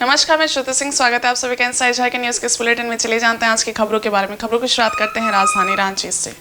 नमस्कार, मैं श्रुति सिंह। स्वागत है आप सभी का इनसाइड झारखंड न्यूज के इस बुलेटिन में। चले जानते हैं आज की खबरों के बारे में। खबरों की शुरुआत करते हैं राजधानी रांची से।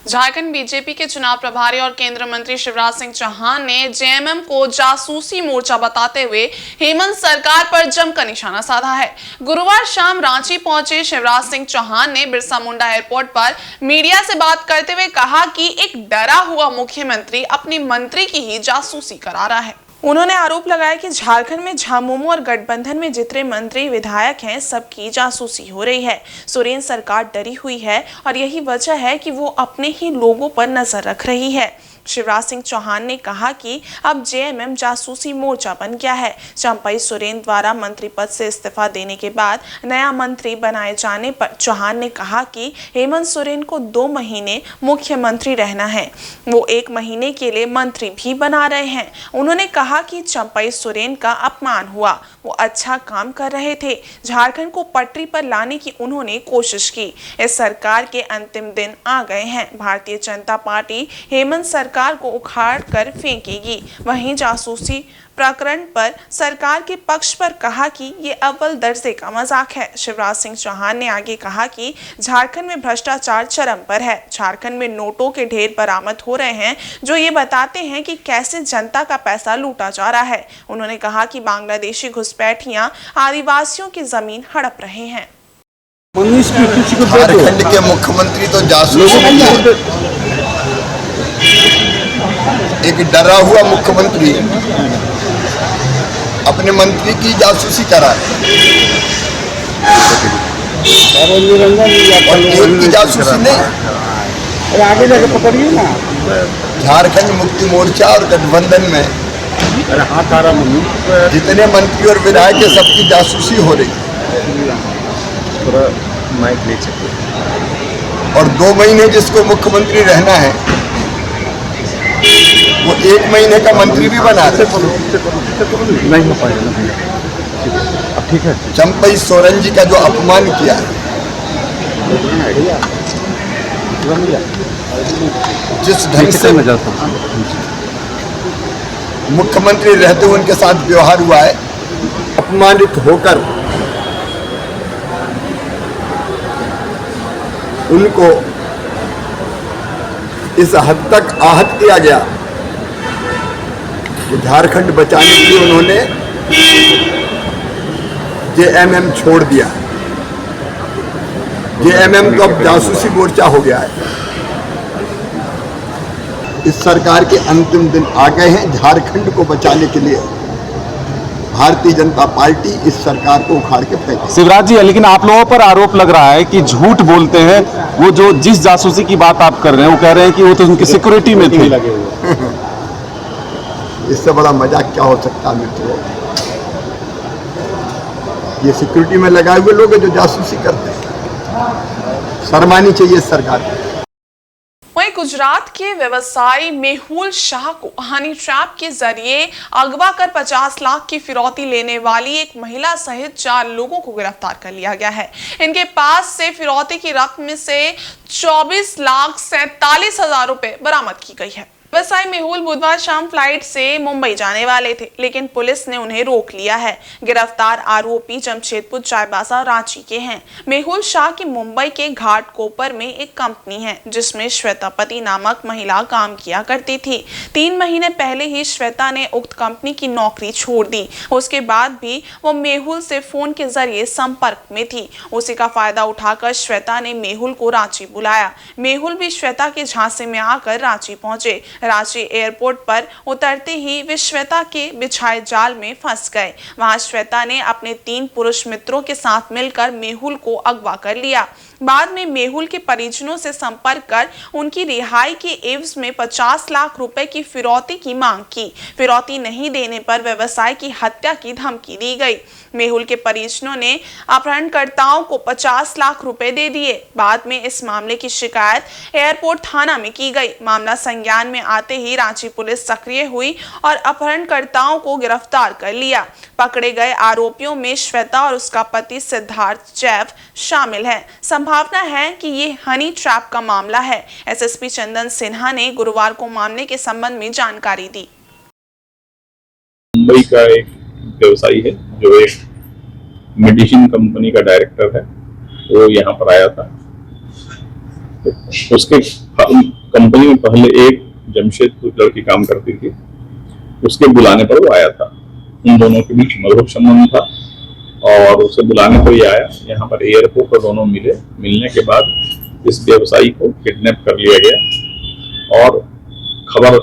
झारखंड बीजेपी के चुनाव प्रभारी और केंद्रीय मंत्री शिवराज सिंह चौहान ने जेएमएम को जासूसी मोर्चा बताते हुए हेमंत सरकार पर जमकर निशाना साधा है। गुरुवार शाम रांची पहुंचे शिवराज सिंह चौहान ने बिरसा मुंडा एयरपोर्ट पर मीडिया से बात करते हुए कहा कि एक डरा हुआ मुख्यमंत्री अपनी मंत्री की ही जासूसी करा रहा है। उन्होंने आरोप लगाया कि झारखंड में झामुमो और गठबंधन में जितने मंत्री विधायक हैं सबकी जासूसी हो रही है। सोरेन सरकार डरी हुई है और यही वजह है कि वो अपने ही लोगों पर नजर रख रही है। शिवराज सिंह चौहान ने कहा कि अब जेएमएम जासूसी मोर्चा बन गया है। चंपई सोरेन द्वारा मंत्री पद से इस्तीफा देने के बाद नया मंत्री बनाए जाने पर चौहान ने कहा कि हेमंत सोरेन को 2 महीने मुख्यमंत्री रहना है, वो 1 महीने के लिए मंत्री भी बना रहे हैं। उन्होंने कहा कि चंपई सोरेन का अपमान हुआ, वो अच्छा काम कर रहे थे। झारखंड को पटरी पर लाने की उन्होंने कोशिश की। इस सरकार के अंतिम दिन आ गए हैं। भारतीय जनता पार्टी हेमंत सरकार को उखाड़ कर फेंकेगी। वहीं जासूसी प्रकरण पर सरकार के पक्ष पर कहा कि ये अव्वल दर्जे का मजाक है। शिवराज सिंह चौहान ने आगे कहा कि झारखंड में भ्रष्टाचार चरम पर है। झारखंड में नोटों के ढेर बरामद हो रहे हैं जो ये बताते हैं कि कैसे जनता का पैसा लूटा जा रहा है। उन्होंने कहा कि बांग्लादेशी घुसपैठियां आदिवासियों की जमीन हड़प रहे हैं। झारखंड के मुख्यमंत्री तो जासूस एक डरा हुआ मुख्यमंत्री अपने मंत्री की जासूसी करा और एक की जासूसी नहीं। आगे जाके पकड़िए ना। झारखंड मुक्ति मोर्चा और गठबंधन में जितने मंत्री और विधायक के सबकी जासूसी हो रही और 2 महीने जिसको मुख्यमंत्री रहना है वो 1 महीने का मंत्री भी बना रहे। नहीं हो पाएगा। अब ठीक है। चंपई सोरेन जी का जो अपमान किया जिस ढंग से मुख्यमंत्री रहते हुए उनके साथ व्यवहार हुआ है, अपमानित होकर उनको इस हद तक आहत किया गया कि झारखंड बचाने के लिए उन्होंने जेएमएम छोड़ दिया। जेएमएम तो अब जासूसी मोर्चा हो गया है। इस सरकार के अंतिम दिन आ गए हैं। झारखंड को बचाने के लिए भारतीय जनता पार्टी इस सरकार को उखाड़ के फेंके। शिवराज जी, लेकिन आप लोगों पर आरोप लग रहा है कि झूठ बोलते हैं। वो जो जिस जासूसी की बात आप कर रहे हैं वो कह रहे हैं कि वो तो उनकी सिक्योरिटी में थे। इससे बड़ा मजाक क्या हो सकता है मित्रों। ये सिक्योरिटी में लगाए हुए लोग हैं जो जासूसी करते हैं। शर्मानी चाहिए सरकार को। वहीं गुजरात के व्यवसायी मेहुल शाह को हनी ट्रैप के जरिए अगवा कर 50 लाख की फिरौती लेने वाली एक महिला सहित 4 लोगों को गिरफ्तार कर लिया गया है। इनके पास से फिरौती की रकम से 24,47,000 रुपए बरामद की गई है। व्यवसायी मेहुल बुधवार शाम फ्लाइट से मुंबई जाने वाले थे, लेकिन पुलिस ने उन्हें रोक लिया है। गिरफ्तार आरोपी जमशेदपुर, चाईबासा और रांची के हैं। मेहुल शाह की मुंबई के घाटकोपर में एक कंपनी है जिसमें श्वेतापति नामक महिला काम किया करती थी। 3 महीने पहले ही श्वेता ने उक्त कंपनी की नौकरी छोड़ दी। उसके बाद भी वो मेहुल से फोन के जरिए संपर्क में थी। उसी का फायदा उठाकर श्वेता ने मेहुल को रांची बुलाया। मेहुल भी श्वेता के झांसे में आकर रांची पहुंचे। रांची एयरपोर्ट पर उतरते ही वे श्वेता के बिछाए जाल में फंस गए। वहां श्वेता ने अपने 3 पुरुष मित्रों के साथ मिलकर मेहुल को अगवा कर लिया। बाद में मेहुल के परिजनों से संपर्क कर उनकी रिहाई के एवज में 50 लाख रुपए की फिरौती की मांग की। फिरौती नहीं देने पर व्यवसाय की हत्या की धमकी दी गई। मेहुल के परिजनों ने अपहरणकर्ताओं को 50 लाख रुपए दे दिए। बाद में इस मामले की शिकायत एयरपोर्ट थाना में की गई। मामला संज्ञान में आते ही रांची पुलिस सक्रिय हुई और अपहरणकर्ताओं को गिरफ्तार कर लिया। पकड़े गए आरोपियों में श्वेता और उसका पति सिद्धार्थ जैव शामिल हैं। संभावना है कि ये हनी ट्रैप का मामला है। एसएसपी चंदन सिन्हा ने गुरुवार को मामले के संबंध में जानकारी दी। मुंबई का एक व्यवसायी है जो एक मेडिसिन कंपनी का डायरेक्टर है, वो यहाँ पर आया था। उसके कंपनी में पहले एक जमशेदपुर लड़की काम करती थी, उसके बुलाने पर वो आया था। उन दोनों के बीच मधुर संबंध था और उसे बुलाने पर ही आया। यहाँ पर एयरपोर्ट पर दोनों मिले। मिलने के बाद इस व्यवसायी को किडनैप कर लिया गया और खबर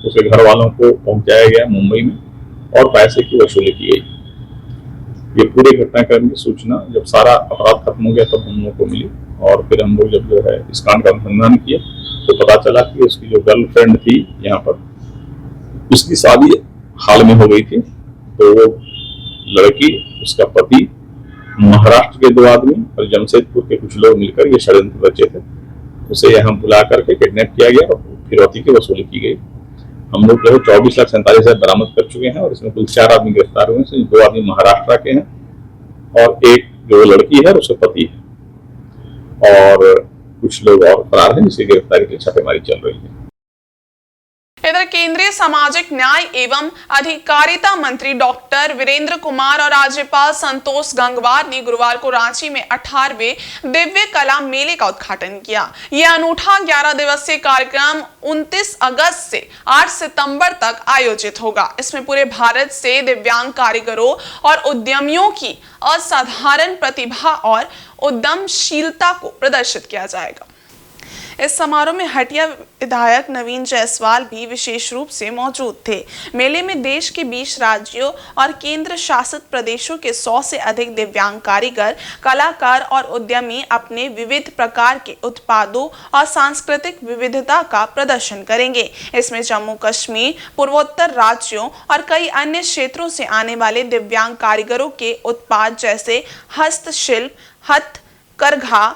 उसके घर वालों को पहुंचाया गया मुंबई में और पैसे की वसूली की गई। ये पूरे घटनाक्रम की सूचना जब सारा अपराध खत्म हो गया तब हम लोग को मिली और फिर हम लोग जब जो है इस कांड का अनुसंधान किए तो पता चला कि उसकी जो गर्लफ्रेंड थी यहाँ पर, उसकी शादी हाल में हो गई थी। तो वो लड़की, उसका पति, महाराष्ट्र के 2 आदमी और जमशेदपुर के कुछ लोग मिलकर ये षड्यंत्र रचे थे। उसे यहाँ बुला करके किडनैप किया गया और फिरौती की वसूली की गई। हम लोग जो 24,47,000 बरामद कर चुके हैं और इसमें कुल 4 आदमी गिरफ्तार हुए हैं। 2 आदमी महाराष्ट्र के हैं और एक जो लड़की है उसका पति है और कुछ लोग और फरार हैं जिसकी गिरफ्तारी के लिए छापेमारी चल रही है। इधर केंद्रीय सामाजिक न्याय एवं अधिकारिता मंत्री डॉक्टर वीरेंद्र कुमार और राज्यपाल संतोष गंगवार ने गुरुवार को रांची में 18वें दिव्य कला मेले का उद्घाटन किया। यह अनूठा 11 दिवसीय कार्यक्रम 29 अगस्त से 8 सितंबर तक आयोजित होगा। इसमें पूरे भारत से दिव्यांग कारीगरों और उद्यमियों की असाधारण प्रतिभा और उद्यमशीलता को प्रदर्शित किया जाएगा। इस समारोह में हटिया विधायक नवीन जायसवाल भी विशेष रूप से मौजूद थे। मेले में देश के 20 राज्यों और केंद्र शासित प्रदेशों के 100 से अधिक दिव्यांग कारीगर, कलाकार और उद्यमी अपने विविध प्रकार के उत्पादों और सांस्कृतिक विविधता का प्रदर्शन करेंगे। इसमें जम्मू कश्मीर, पूर्वोत्तर राज्यों और कई अन्य क्षेत्रों से आने वाले दिव्यांग कारीगरों के उत्पाद जैसे हस्तशिल्प, हथकरघा,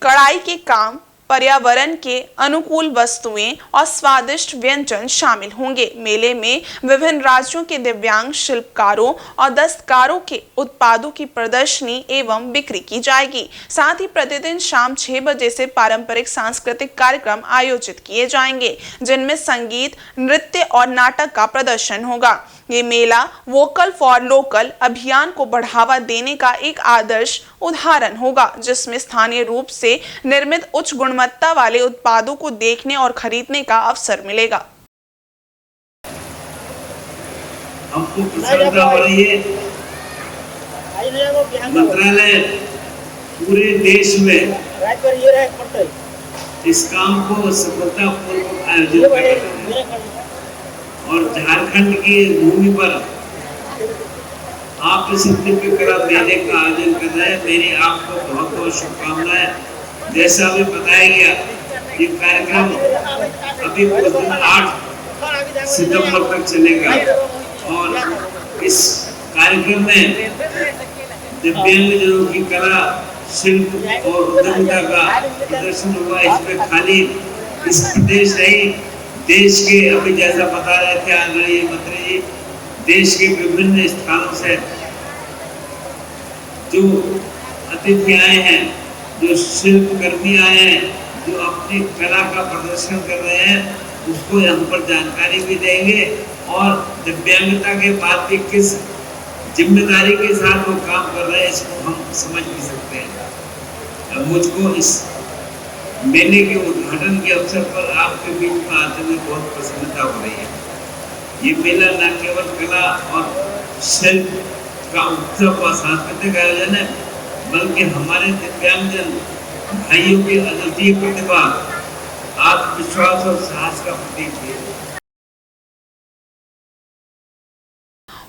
कढ़ाई के काम, पर्यावरण के अनुकूल वस्तुएं और स्वादिष्ट व्यंजन शामिल होंगे। मेले में विभिन्न राज्यों के दिव्यांग शिल्पकारों और दस्तकारों के उत्पादों की प्रदर्शनी एवं बिक्री की जाएगी। साथ ही प्रतिदिन शाम 6 बजे से पारंपरिक सांस्कृतिक कार्यक्रम आयोजित किए जाएंगे, जिनमें संगीत, नृत्य और नाटक का प्रदर्शन होगा। ये मेला वोकल फॉर लोकल अभियान को बढ़ावा देने का एक आदर्श उदाहरण होगा, जिसमें स्थानीय रूप से निर्मित उच्च गुणवत्ता वाले उत्पादों को देखने और खरीदने का अवसर मिलेगा। हमको प्रसन्नता हो रही है। मंत्रालय पूरे देश में इस काम को सफलतापूर्वक आयोजित कर रहे हैं और झारखंड की भूमि पर आप इस दिव्य कला मेले का आयोजन कर रहे हैं। मेरी आपको बहुत बहुत शुभकामनाएं। जैसा अभी बताया गया, ये कार्यक्रम अभी 8 सितंबर तक चलेगा और इस कार्यक्रम में दिव्यांगजनों की कला, शिल्प और उद्यमिता का प्रदर्शन हुआ। इसमें खाली इस प्रदेश नहीं, देश के, अभी जैसा बता रहे थे आदरणीय मंत्री जी, देश के विभिन्न स्थानों से जो अतिथि आए हैं, जो शिल्पकर्मी आए हैं, जो अपनी कला का प्रदर्शन कर रहे हैं, उसको यहाँ पर जानकारी भी देंगे और दिव्यांगता के बाद भी किस जिम्मेदारी के साथ वो काम कर रहे हैं इसको हम समझ भी सकते हैं। मुझको इस मेले के उद्घाटन के अवसर पर आपके बीच में आते हुए बहुत प्रसन्नता हो रही है। ये मेला न केवल कला और शिल्प का उत्सव और सांस्कृतिक आयोजन है, बल्कि हमारे दिव्यांगजन भाइयों की अद्वितीय प्रतिभा, आत्मविश्वास और साहस का प्रतीक है।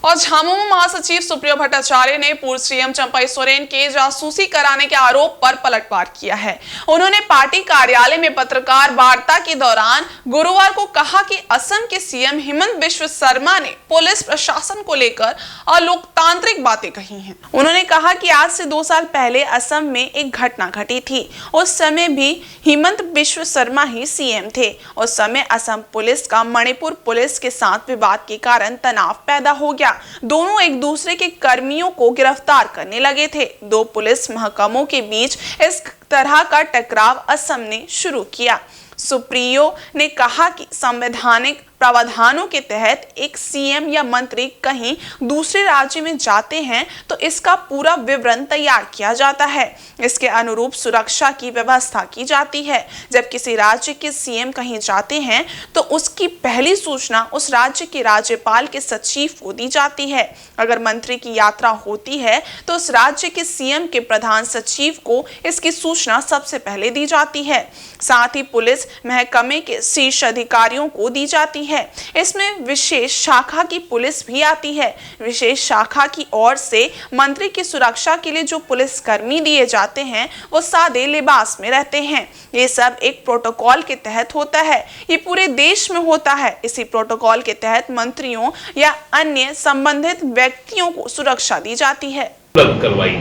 और झामुमो महासचिव सुप्रियो भट्टाचार्य ने पूर्व सीएम चंपई सोरेन के जासूसी कराने के आरोप पर पलटवार किया है। उन्होंने पार्टी कार्यालय में पत्रकार वार्ता के दौरान गुरुवार को कहा कि असम के सीएम हिमंत बिश्व शर्मा ने पुलिस प्रशासन को लेकर अलोकतांत्रिक बातें कही हैं। उन्होंने कहा कि आज से 2 साल पहले असम में एक घटना घटी थी। उस समय भी हिमंत बिश्व शर्मा ही सीएम थे। उस समय असम पुलिस का मणिपुर पुलिस के साथ विवाद के कारण तनाव पैदा हो गया। दोनों एक दूसरे के कर्मियों को गिरफ्तार करने लगे थे। 2 पुलिस महकमों के बीच इस तरह का टकराव असम ने शुरू किया। सुप्रियो ने कहा कि संवैधानिक प्रावधानों के तहत एक सीएम या मंत्री कहीं दूसरे राज्य में जाते हैं तो इसका पूरा विवरण तैयार किया जाता है। इसके अनुरूप सुरक्षा की व्यवस्था की जाती है। जब किसी राज्य के सीएम कहीं जाते हैं तो उसकी पहली सूचना उस राज्य के राज्यपाल के सचिव को दी जाती है। अगर मंत्री की यात्रा होती है तो उस राज्य के सीएम के प्रधान सचिव को इसकी सूचना सबसे पहले दी जाती है। साथ ही पुलिस महकमे के शीर्ष अधिकारियों को दी जाती है। इसमें विशेष शाखा की पुलिस भी आती है। विशेष शाखा की ओर से मंत्री की सुरक्षा के लिए जो पुलिस कर्मी दिए जाते हैं वो सादे लिबास में रहते हैं। ये सब एक प्रोटोकॉल के तहत होता है। ये पूरे देश में होता है। इसी प्रोटोकॉल के तहत मंत्रियों या अन्य संबंधित व्यक्तियों को सुरक्षा दी जाती है। करवाई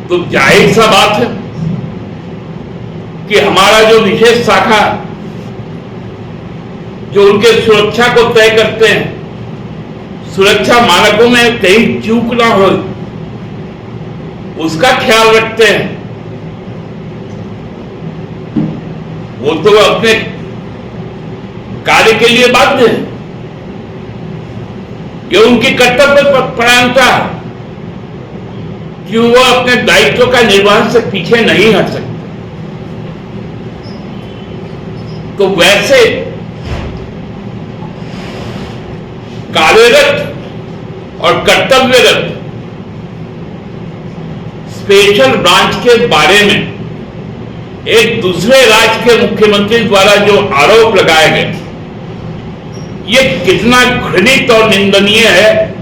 तो जाहिर सा बात है कि हमारा जो विशेष शाखा जो उनके सुरक्षा को तय करते हैं, सुरक्षा मानकों में कहीं चूक ना हो उसका ख्याल रखते हैं। वो तो अपने कार्य के लिए बाध्य है। ये उनकी कर्तव्य परायणता है कि वो अपने दायित्व का निर्वहन से पीछे नहीं हट सकते। तो वैसे कार्यरत और कर्तव्यरत स्पेशल ब्रांच के बारे में एक दूसरे राज्य के मुख्यमंत्री द्वारा जो आरोप लगाए गए, ये कितना घृणित और निंदनीय है,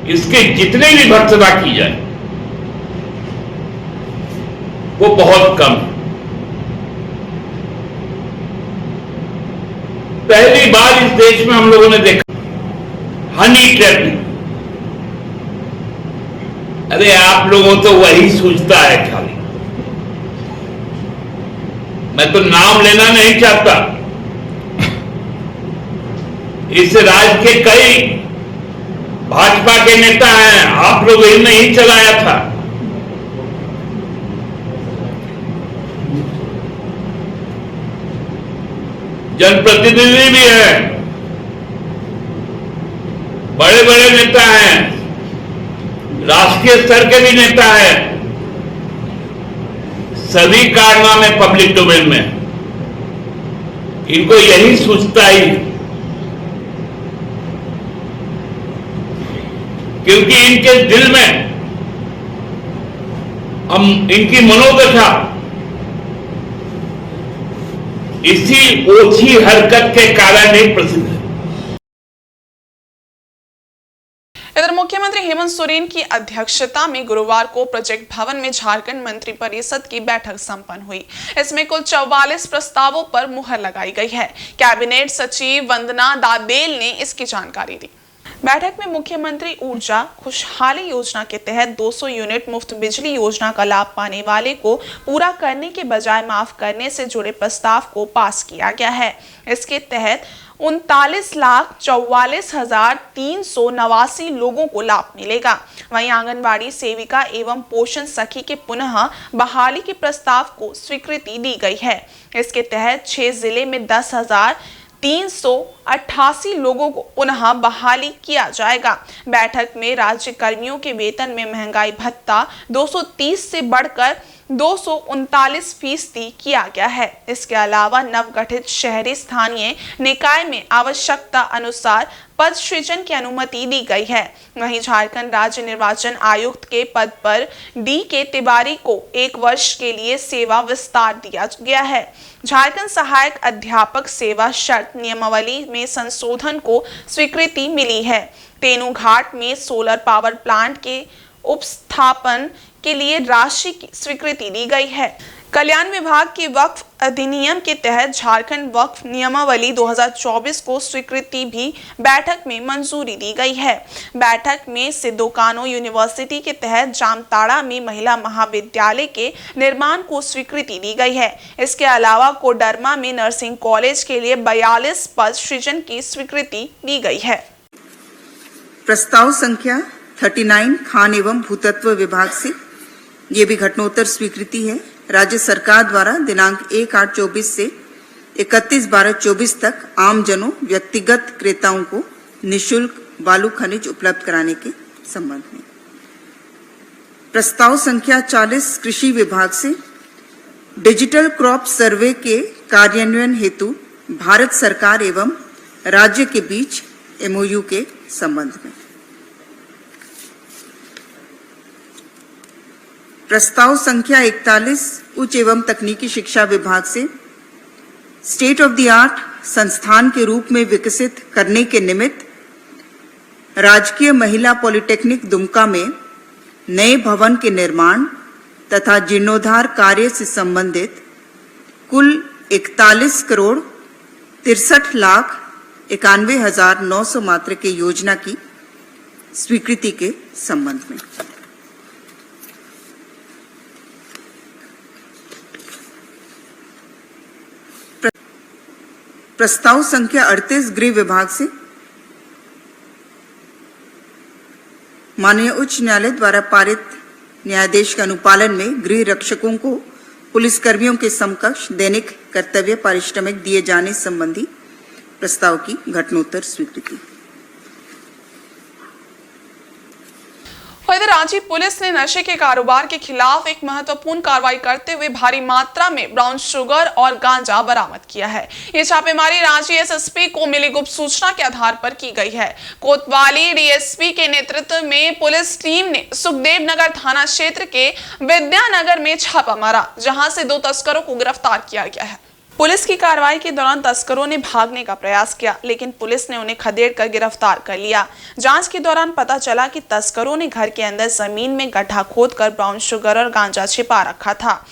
इसकी जितनी भी भर्त्सना की जाए वो बहुत कम है। पहली बार इस देश में हम लोगों ने देखा हनी ट्रैपिंग। अरे आप लोगों तो वही सूझता है खाली। मैं तो नाम लेना नहीं चाहता। इस राज्य के कई भाजपा के नेता हैं, आप लोगों ने ही चलाया था। जनप्रतिनिधि भी हैं, बड़े बड़े नेता हैं, राष्ट्रीय स्तर के भी नेता हैं। सभी कारनामे पब्लिक डोमेन में, इनको यही सूझता ही, क्योंकि इनके दिल में हम इनकी मनोदशा इसी ओछी हरकत के कारण ही प्रसिद्ध है। इधर मुख्यमंत्री हेमंत सोरेन की अध्यक्षता में गुरुवार को प्रोजेक्ट भवन में झारखंड मंत्रिपरिषद की बैठक संपन्न हुई। इसमें कुल 44 प्रस्तावों पर मुहर लगाई गई है। कैबिनेट सचिव वंदना दादेल ने इसकी जानकारी दी। बैठक में मुख्यमंत्री ऊर्जा खुशहाली योजना के तहत 200 यूनिट मुफ्त बिजली योजना का लाभ पाने वाले को पूरा करने के बजाय माफ करने से जुड़े प्रस्ताव को पास किया गया है। इसके तहत 39,44,389 लोगों को लाभ मिलेगा। वहीं आंगनबाड़ी सेविका एवं पोषण सखी के पुनः बहाली के प्रस्ताव को स्वीकृति दी गई है। इसके तहत 6 जिले में 10,388 लोगों को पुनः बहाली किया जाएगा। बैठक में राज्य कर्मियों के वेतन में महंगाई भत्ता 230 से बढ़कर 239% किया गया है। इसके अलावा नवगठित शहरी स्थानीय निकाय में आवश्यकता अनुसार पद सृजन की अनुमति दी गई है। वहीं झारखंड राज्य निर्वाचन आयुक्त के पद पर D.K. तिवारी को 1 वर्ष के लिए सेवा विस्तार दिया गया है। झारखंड सहायक अध्यापक सेवा शर्त नियमावली में संशोधन को स्वीकृति मिली है। तेनूघाट में सोलर पावर प्लांट के उपस्थापन के लिए राशि की स्वीकृति दी गई है। कल्याण विभाग के वक्फ अधिनियम के तहत झारखंड वक्फ नियमावली 2024 को स्वीकृति भी बैठक में मंजूरी दी गई है। बैठक में सिद्धो कानो यूनिवर्सिटी के तहत जामताड़ा में महिला महाविद्यालय के निर्माण को स्वीकृति दी गई है। इसके अलावा कोडरमा में नर्सिंग कॉलेज के लिए 42 पद सृजन की स्वीकृति दी गई है। प्रस्ताव संख्या 39 खान एवं भूतत्व विभाग से ये भी घटनोत्तर स्वीकृति है। राज्य सरकार द्वारा दिनांक 1/8/24 से 31/12/24 तक आमजनों व्यक्तिगत क्रेताओं को निःशुल्क बालू खनिज उपलब्ध कराने के संबंध में। प्रस्ताव संख्या 40 कृषि विभाग से डिजिटल क्रॉप सर्वे के कार्यान्वयन हेतु भारत सरकार एवं राज्य के बीच MOU के संबंध में। प्रस्ताव संख्या 41 उच्च एवं तकनीकी शिक्षा विभाग से स्टेट ऑफ द आर्ट संस्थान के रूप में विकसित करने के निमित्त राजकीय महिला पॉलिटेक्निक दुमका में नए भवन के निर्माण तथा जीर्णोद्धार कार्य से संबंधित कुल 41,63,91,900 मात्रा के योजना की स्वीकृति के संबंध में। प्रस्ताव संख्या 38 गृह विभाग से माननीय उच्च न्यायालय द्वारा पारित न्यायादेश के अनुपालन में गृह रक्षकों को पुलिसकर्मियों के समकक्ष दैनिक कर्तव्य पारिश्रमिक दिए जाने संबंधी प्रस्ताव की घटनोत्तर स्वीकृति। इधर रांची पुलिस ने नशे के कारोबार के खिलाफ एक महत्वपूर्ण कार्रवाई करते हुए भारी मात्रा में ब्राउन शुगर और गांजा बरामद किया है। ये छापेमारी रांची SSP को मिली गुप्त सूचना के आधार पर की गई है। कोतवाली DSP के नेतृत्व में पुलिस टीम ने सुखदेव नगर थाना क्षेत्र के विद्यानगर में छापा मारा, जहां से 2 तस्करों को गिरफ्तार किया गया है। पुलिस की कार्रवाई के दौरान तस्करों ने भागने का प्रयास किया, लेकिन पुलिस ने उन्हें खदेड़कर गिरफ्तार कर लिया। जांच के दौरान पता चला कि तस्करों ने घर के अंदर जमीन में गड्ढा खोदकर ब्राउन शुगर और गांजा छिपा रखा था।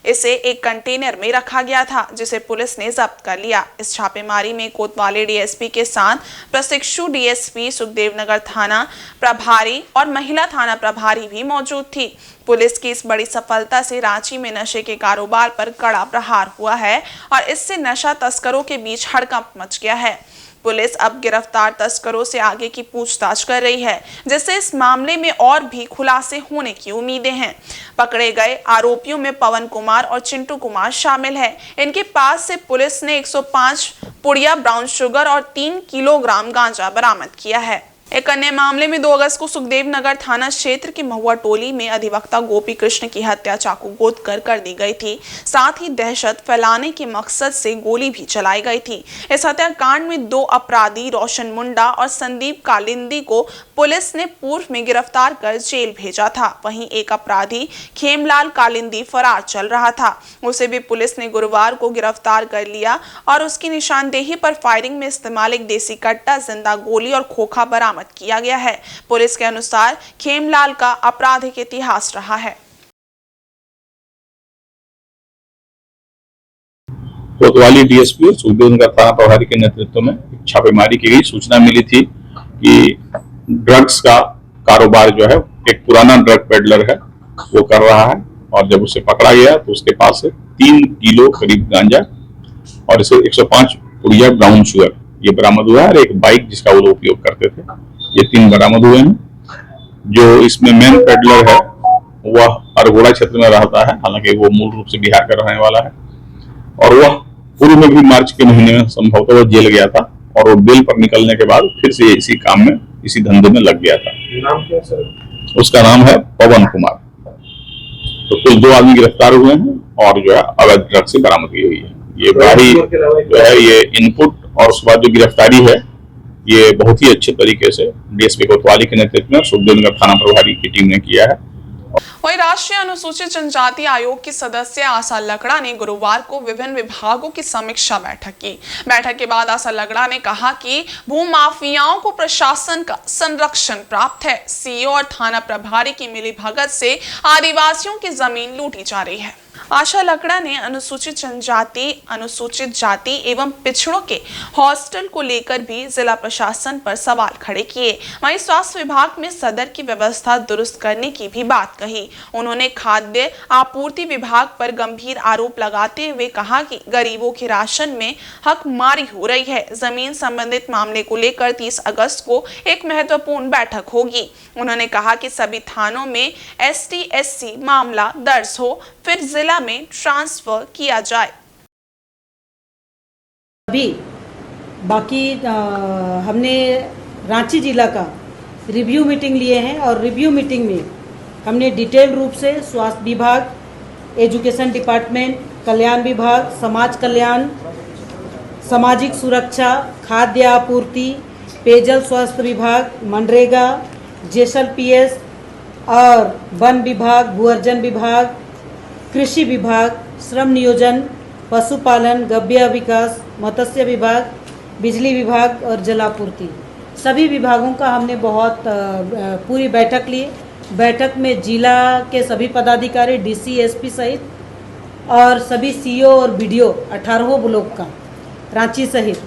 इसे एक कंटेनर में रखा गया था, जिसे पुलिस ने जब्त कर लिया। इस छापेमारी में कोतवाली DSP के साथ प्रशिक्षु DSP, सुखदेवनगर थाना प्रभारी और महिला थाना प्रभारी भी मौजूद थी। पुलिस की इस बड़ी सफलता से रांची में नशे के कारोबार पर कड़ा प्रहार हुआ है और इससे नशा तस्करों के बीच हड़कंप मच गया है। पुलिस अब गिरफ्तार तस्करों से आगे की पूछताछ कर रही है, जिससे इस मामले में और भी खुलासे होने की उम्मीदें हैं। पकड़े गए आरोपियों में पवन कुमार और चिंटू कुमार शामिल है। इनके पास से पुलिस ने 105 पुड़िया ब्राउन शुगर और 3 किलोग्राम गांजा बरामद किया है। एक अन्य मामले में 2 अगस्त को सुखदेव नगर थाना क्षेत्र की महुआ टोली में अधिवक्ता गोपी कृष्ण की हत्या चाकू गोद कर दी गई थी। साथ ही दहशत फैलाने के मकसद से गोली भी चलाई गई थी। इस हत्याकांड में 2 अपराधी रोशन मुंडा और संदीप कालिंदी को पुलिस ने पूर्व में गिरफ्तार कर जेल भेजा था। वहीं एक अपराधी खेमलाल कालिंदी फरार चल रहा था, उसे भी पुलिस ने गुरुवार को गिरफ्तार कर लिया और उसकी निशानदेही पर फायरिंग में इस्तेमाल एक देसी कट्टा, जिंदा गोली और खोखा बरामद किया गया है। पुलिस के अनुसार खेमलाल का आपराधिक इतिहास रहा है। कोतवाली DSP और सुखदेवनगर थाना प्रभारी के नेतृत्व में छापेमारी की गई। सूचना मिली थी कि ड्रग्स का कारोबार जो है एक पुराना ड्रग पेडलर है वो कर रहा है, और जब उसे पकड़ा गया तो उसके पास से 3 किलो करीब गांजा और इसे 105 पुड़िया ब्राउन शुगर ये बरामद हुआ है, और एक बाइक जिसका वो उपयोग करते थे, ये 3 बरामद हुए हैं। जो इसमें मेन पेडलर है वह अरगोड़ा क्षेत्र में रहता है, हालांकि वो मूल रूप से बिहार का रहने वाला है, और वह पूर्व में भी मार्च के महीने में संभवतः वो जेल गया था, और वो बेल पर निकलने के बाद फिर से इसी काम में, इसी धंधे में लग गया था। नाम क्या सर? उसका नाम है पवन कुमार। तो कुल 2 आदमी गिरफ्तार हुए हैं और जो है अवैध ड्रग्स से बरामदगी हुई है। ये बारी जो है ये इनपुट और उसके बाद जो गिरफ्तारी है ये बहुत ही अच्छे तरीके से DSP कोतवाली के नेतृत्व में सुखदेवनगर थाना प्रभारी की टीम ने किया है। वहीं राष्ट्रीय अनुसूचित जनजाति आयोग की सदस्य आशा लकड़ा ने गुरुवार को विभिन्न विभागों की समीक्षा बैठक की। बैठक के बाद आशा लकड़ा ने कहा कि भूमाफियाओं को प्रशासन का संरक्षण प्राप्त है। CEO और थाना प्रभारी की मिलीभगत से आदिवासियों की जमीन लूटी जा रही है। आशा लकड़ा ने अनुसूचित जनजाति, अनुसूचित जाति एवं पिछड़ों के हॉस्टल को लेकर भी जिला प्रशासन पर सवाल खड़े किए। वहीं स्वास्थ्य विभाग में सदर की व्यवस्था दुरुस्त करने की भी बात कही। उन्होंने खाद्य आपूर्ति विभाग पर गंभीर आरोप लगाते हुए कहा कि गरीबों के राशन में हकमारी हो रही है। जमीन संबंधित मामले को लेकर 30 अगस्त को एक महत्वपूर्ण बैठक होगी। उन्होंने कहा कि सभी थानों में ST/SC मामला दर्ज हो, फिर जिला में ट्रांसफर किया जाए। अभी बाकी हमने रांची जिला का रिव्यू मीटिंग लिए हैं और रिव्यू मीटिंग में हमने डिटेल रूप से स्वास्थ्य विभाग, एजुकेशन डिपार्टमेंट, कल्याण विभाग, समाज कल्याण, सामाजिक सुरक्षा, खाद्य आपूर्ति, पेयजल स्वास्थ्य विभाग, मनरेगा, जेसल पीएस और वन विभाग, भूअर्जन विभाग, कृषि विभाग, श्रम नियोजन, पशुपालन, गव्य विकास, मत्स्य विभाग, बिजली विभाग और जलापूर्ति, सभी विभागों का हमने बहुत पूरी बैठक ली। बैठक में जिला के सभी पदाधिकारी, डीसी, एसपी सहित और सभी सीओ और बीडीओ 18 ब्लॉक का रांची सहित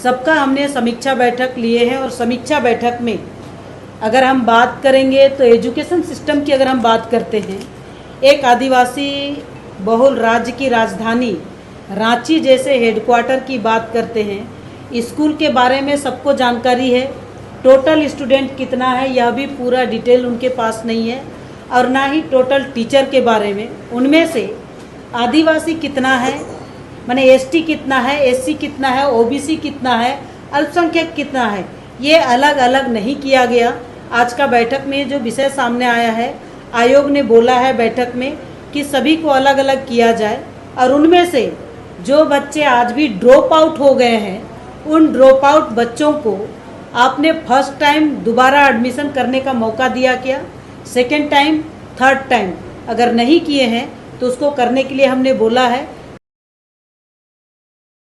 सबका हमने समीक्षा बैठक लिए हैं। और समीक्षा बैठक में अगर हम बात करेंगे तो एजुकेशन सिस्टम की अगर हम बात करते हैं, एक आदिवासी बहुल राज्य की राजधानी रांची जैसे हेडक्वार्टर की बात करते हैं, स्कूल के बारे में सबको जानकारी है, टोटल स्टूडेंट कितना है यह भी पूरा डिटेल उनके पास नहीं है, और ना ही टोटल टीचर के बारे में, उनमें से आदिवासी कितना है, माने एसटी कितना है, एससी कितना है, ओबीसी कितना है, अल्पसंख्यक कितना है, ये अलग अलग नहीं किया गया। आज का बैठक में जो विषय सामने आया है, आयोग ने बोला है बैठक में कि सभी को अलग अलग किया जाए, और उनमें से जो बच्चे आज भी ड्रॉप आउट हो गए हैं, उन ड्रॉप आउट बच्चों को आपने फर्स्ट टाइम दोबारा एडमिशन करने का मौका दिया क्या, सेकेंड टाइम, थर्ड टाइम अगर नहीं किए हैं तो उसको करने के लिए हमने बोला है।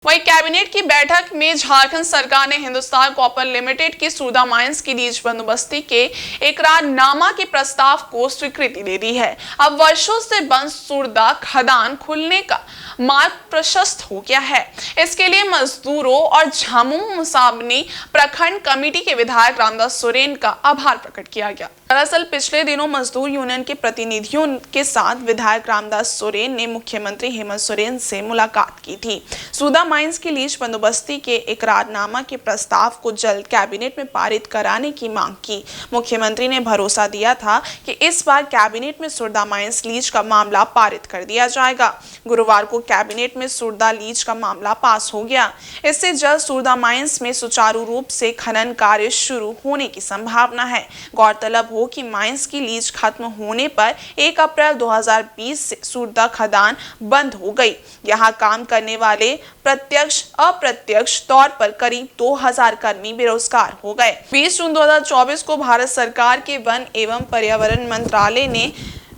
वहीं कैबिनेट की बैठक में झारखंड सरकार ने हिंदुस्तान कॉपर लिमिटेड की सूरदा माइंस की लीज बंदोबस्ती के इकरारनामा के प्रस्ताव को स्वीकृति दे दी है। अब वर्षों से बंद सूरदा खदान खुलने का मार्ग प्रशस्त हो गया है। इसके लिए मजदूरों और झामुमो मुसाबनी प्रखंड कमेटी के विधायक रामदास सोरेन का आभार प्रकट किया गया। दरअसल पिछले दिनों मजदूर यूनियन के प्रतिनिधियों के साथ विधायक रामदास सोरेन ने मुख्यमंत्री हेमंत सोरेन से मुलाकात की थी। सूरदा माइंस की लीज बंदोबस्ती के इकरारनामा के प्रस्ताव को जल्द कैबिनेट में पारित कराने की मांग की। मुख्यमंत्री ने भरोसा दिया था कि इस बार कैबिनेट में सूरदा माइंस लीज का मामला पारित कर दिया जाएगा। गुरुवार को कैबिनेट में सूरदा लीज का मामला पास हो गया। इससे जल्द सूरदा माइंस में सुचारू रूप से खनन कार्य शुरू होने की संभावना है। गौरतलब हो कि माइंस की लीज खत्म होने पर 1 अप्रैल 2020 से सूरदा खदान बंद हो गई। यहाँ काम करने वाले प्रत्यक्ष अप्रत्यक्ष तौर पर करीब 2000 कर्मी बेरोजगार हो गए। 20 जून 2024 को भारत सरकार के वन एवं पर्यावरण मंत्रालय ने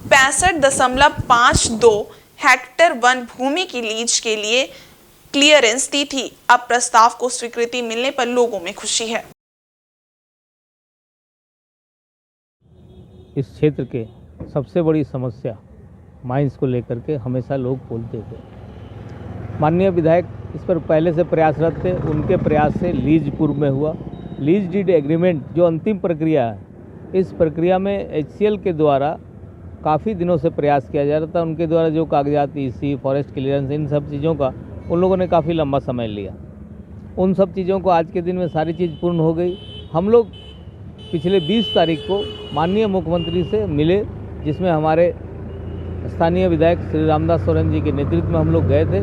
65.52 हेक्टेयर वन भूमि की लीज के लिए क्लियरेंस दी थी। अब प्रस्ताव को स्वीकृति मिलने पर लोगों में खुशी है। इस क्षेत्र के सबसे बड़ी समस्या माइंस को लेकर के हमेशा लोग बोलते थे। माननीय विधायक इस पर पहले से प्रयासरत थे। उनके प्रयास से लीज पूर्व में हुआ। लीज डीड एग्रीमेंट जो अंतिम प्रक्रिया है, इस प्रक्रिया में HCL के द्वारा काफ़ी दिनों से प्रयास किया जा रहा था। उनके द्वारा जो कागजात EC, फॉरेस्ट क्लियरेंस, इन सब चीज़ों का उन लोगों ने काफ़ी लंबा समय लिया। उन सब चीज़ों को आज के दिन में सारी चीज़ पूर्ण हो गई। हम लोग पिछले 20 तारीख को माननीय मुख्यमंत्री से मिले, जिसमें हमारे स्थानीय विधायक श्री रामदास सोरेन जी के नेतृत्व में हम लोग गए थे,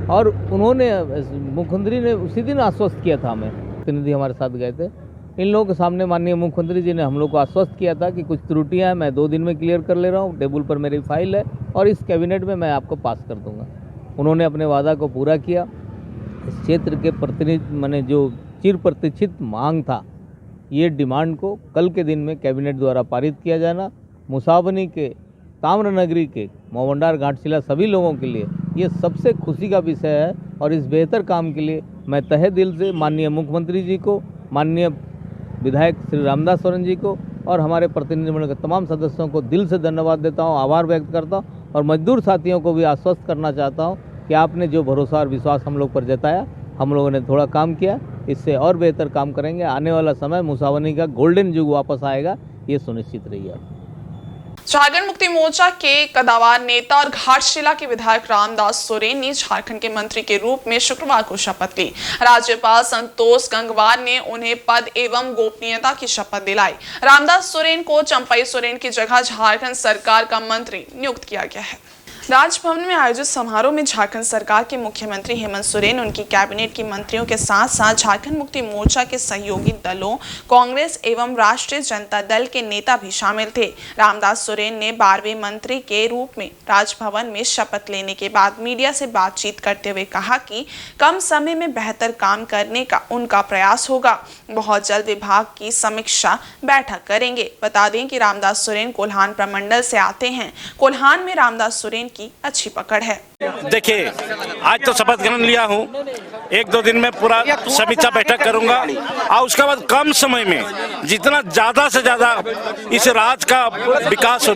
और उन्होंने, मुख्यमंत्री ने उसी दिन आश्वस्त किया था, हमें प्रतिनिधि हमारे साथ गए थे। इन लोगों के सामने माननीय मुख्यमंत्री जी ने हम लोग को आश्वस्त किया था कि कुछ त्रुटियां हैं, मैं 2 दिन में क्लियर कर ले रहा हूं, टेबल पर मेरी फाइल है और इस कैबिनेट में मैं आपको पास कर दूंगा। उन्होंने अपने वादा को पूरा किया। इस क्षेत्र के प्रतिनिधि माने जो चिर प्रतीक्षित मांग था, ये डिमांड को कल के दिन में कैबिनेट द्वारा पारित किया जाना मुसाबनी के, ताम्रनगरी के, मोवंडार, घाटशिला सभी लोगों के लिए ये सबसे खुशी का विषय है। और इस बेहतर काम के लिए मैं तहे दिल से माननीय मुख्यमंत्री जी को, माननीय विधायक श्री रामदास सोरेन जी को और हमारे प्रतिनिधिमंडल के तमाम सदस्यों को दिल से धन्यवाद देता हूं, आभार व्यक्त करता हूं, और मजदूर साथियों को भी आश्वस्त करना चाहता हूं कि आपने जो भरोसा और विश्वास हम लोग पर जताया, हम लोगों ने थोड़ा काम किया, इससे और बेहतर काम करेंगे। आने वाला समय मुसावनी का गोल्डन युग वापस आएगा, ये सुनिश्चित रहिए। झारखंड मुक्ति मोर्चा के कदावर नेता और घाटशिला के विधायक रामदास सोरेन ने झारखंड के मंत्री के रूप में शुक्रवार को शपथ ली। राज्यपाल संतोष गंगवार ने उन्हें पद एवं गोपनीयता की शपथ दिलाई। रामदास सोरेन को चंपई सोरेन की जगह झारखंड सरकार का मंत्री नियुक्त किया गया है। राजभवन में आयोजित समारोह में झारखंड सरकार के मुख्यमंत्री हेमंत सोरेन, उनकी कैबिनेट की मंत्रियों के साथ साथ झारखंड मुक्ति मोर्चा के सहयोगी दलों, कांग्रेस एवं राष्ट्रीय जनता दल के नेता भी शामिल थे। रामदास सोरेन ने 12वें मंत्री के रूप में राजभवन में शपथ लेने के बाद मीडिया से बातचीत करते हुए कहा कि कम समय में बेहतर काम करने का उनका प्रयास होगा। बहुत जल्द विभाग की समीक्षा बैठक करेंगे। बता दें कि रामदास सोरेन कोल्हान प्रमंडल से आते हैं। कोल्हान में रामदास सोरेन की अच्छी पकड़ है। देखिए, आज तो शपथ ग्रहण लिया हूँ, 1-2 दिन में पूरा समीक्षा बैठक करूंगा और उसके बाद कम समय में जितना ज्यादा से ज्यादा इस राज्य का विकास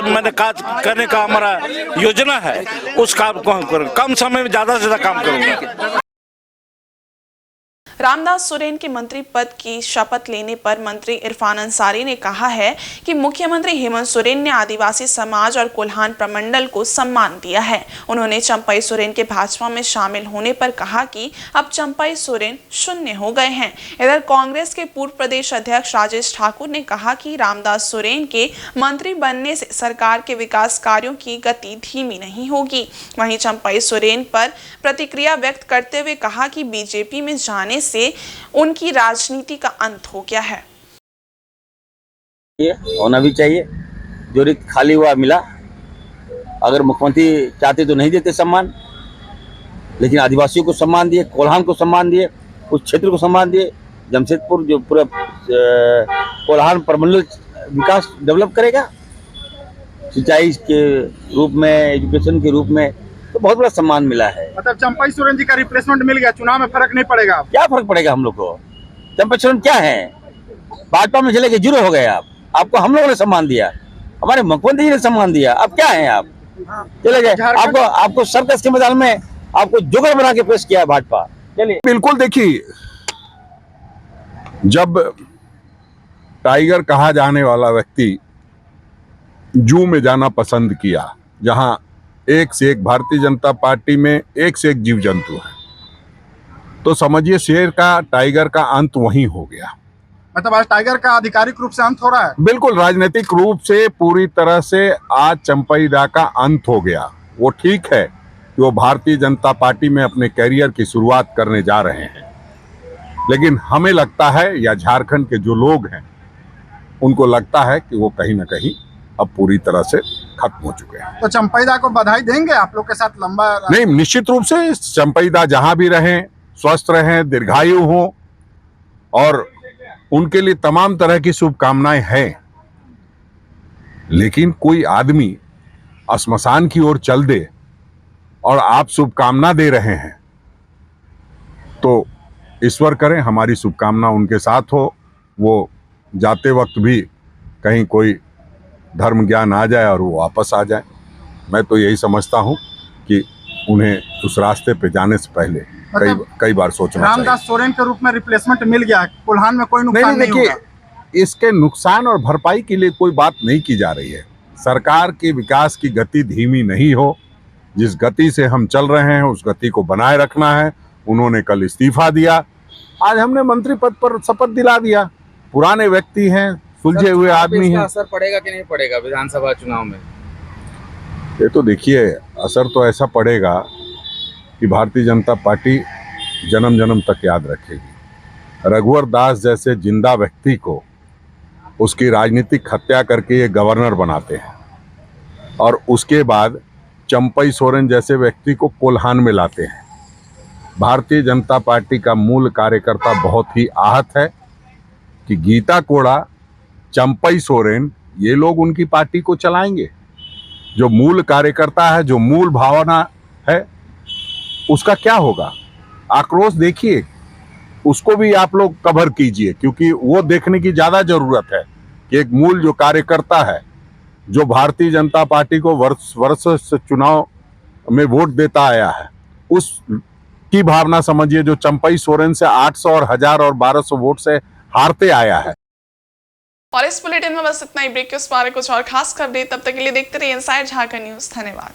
मैंने काज करने का हमारा योजना है, उस काम को हम करेंगे। कम समय में ज्यादा से ज्यादा काम करूंगा। रामदास सोरेन के मंत्री पद की शपथ लेने पर मंत्री इरफान अंसारी ने कहा है कि मुख्यमंत्री हेमंत सोरेन ने आदिवासी समाज और कोल्हान प्रमंडल को सम्मान दिया है। उन्होंने चंपई सोरेन के भाजपा में शामिल होने पर कहा कि अब चंपई सोरेन शून्य हो गए हैं। इधर कांग्रेस के पूर्व प्रदेश अध्यक्ष राजेश ठाकुर ने कहा कि रामदास सोरेन के मंत्री बनने से सरकार के विकास कार्यों की गति धीमी नहीं होगी। वहीं चंपई सोरेन पर प्रतिक्रिया व्यक्त करते हुए कहा कि बीजेपी में जाने से उनकी राजनीति का अंत हो गया है। ये होना भी चाहिए, जो रिक्त खाली हुआ मिला। अगर मुख्यमंत्री चाहते तो नहीं देते सम्मान, लेकिन आदिवासियों को सम्मान दिए, कोल्हान को सम्मान दिए, उस क्षेत्र को सम्मान दिए। जमशेदपुर जो पूरा कोल्हान प्रमंडल विकास डेवलप करेगा, सिंचाई के रूप में, एजुकेशन के रूप में, तो बहुत बड़ा सम्मान मिला है। मतलब चंपई सोरेन जी का रिप्लेसमेंट मिल गया, चुनाव में फर्क नहीं पड़ेगा? क्या फर्क पड़ेगा हम लोग को? चंपई सोरेन क्या है? भाजपा में चले गए, जीरो हो गए आप। आपको हम लोगों ने सम्मान दिया, हमारे मुख्यमंत्री जी ने सम्मान दिया। अब क्या है आप? चले गए। आपको सर्कस के मैदान में आपको जोकर बना के पेश किया है भाजपा। चलिए, बिल्कुल। देखिए, जब टाइगर कहा जाने वाला व्यक्ति जू में जाना पसंद किया, जहां एक से एक भारतीय जनता पार्टी में एक से एक जीव जंतु है, तो समझिए शेर का, टाइगर का अंत वहीं हो गया। मतलब आज टाइगर का आधिकारिक रूप से अंत हो रहा है? बिल्कुल, राजनीतिक रूप से पूरी तरह से आज चंपई दा का अंत हो गया। वो ठीक है कि वो भारतीय जनता पार्टी में अपने कैरियर की शुरुआत करने जा रहे हैं, लेकिन हमें लगता है, या झारखंड के जो लोग हैं उनको लगता है कि वो कहीं ना कहीं अब पूरी तरह से खत्म हो चुके हैं। तो चंपई दा को बधाई देंगे आप लोग के साथ लंबा? नहीं, निश्चित रूप से चंपई दा जहां भी रहें, स्वस्थ रहें, दीर्घायु हो, और उनके लिए तमाम तरह की शुभकामनाएं हैं। लेकिन कोई आदमी श्मशान की ओर चल दे और आप शुभकामना दे रहे हैं, तो ईश्वर करें हमारी शुभकामना उनके साथ हो, वो जाते वक्त भी कहीं कोई धर्म ज्ञान आ जाए और वो वापस आ जाए। मैं तो यही समझता हूं कि उन्हें उस रास्ते पे जाने से पहले कई बार सोचना चाहिए। रामदास सोरेन के रूप में रिप्लेसमेंट मिल गया, कोल्हान में कोई नुकसान नहीं होगा? इसके नुकसान और भरपाई के लिए कोई बात नहीं की जा रही है। सरकार के विकास की गति धीमी नहीं हो, जिस गति से हम चल रहे हैं उस गति को बनाए रखना है। उन्होंने कल इस्तीफा दिया, आज हमने मंत्री पद पर शपथ दिला दिया। पुराने व्यक्ति हैं, सुलझे हुए आदमी हैं। असर पड़ेगा कि नहीं पड़ेगा विधानसभा चुनाव में? ये तो देखिए, असर तो ऐसा पड़ेगा कि भारतीय जनता पार्टी जन्म जन्म तक याद रखेगी। रघुवर दास जैसे जिंदा व्यक्ति को उसकी राजनीतिक हत्या करके ये गवर्नर बनाते हैं, और उसके बाद चंपई सोरेन जैसे व्यक्ति को कोल्हान में लाते हैं। भारतीय जनता पार्टी का मूल कार्यकर्ता बहुत ही आहत है कि गीता कोड़ा, चंपई सोरेन, ये लोग उनकी पार्टी को चलाएंगे। जो मूल कार्यकर्ता है, जो मूल भावना है, उसका क्या होगा? आक्रोश देखिए, उसको भी आप लोग कवर कीजिए, क्योंकि वो देखने की ज्यादा जरूरत है कि एक मूल जो कार्यकर्ता है, जो भारतीय जनता पार्टी को वर्ष से चुनाव में वोट देता आया है, उस की भावना समझिए, जो चंपई सोरेन से 800 और 1000 और 1200 वोट से हारते आया है। और इस बुलेटिन में बस इतना ही। ब्रेक के उस पार कुछ और खास खबरें, तब तक के लिए देखते रहिए इनसाइड झारखंड न्यूज। धन्यवाद।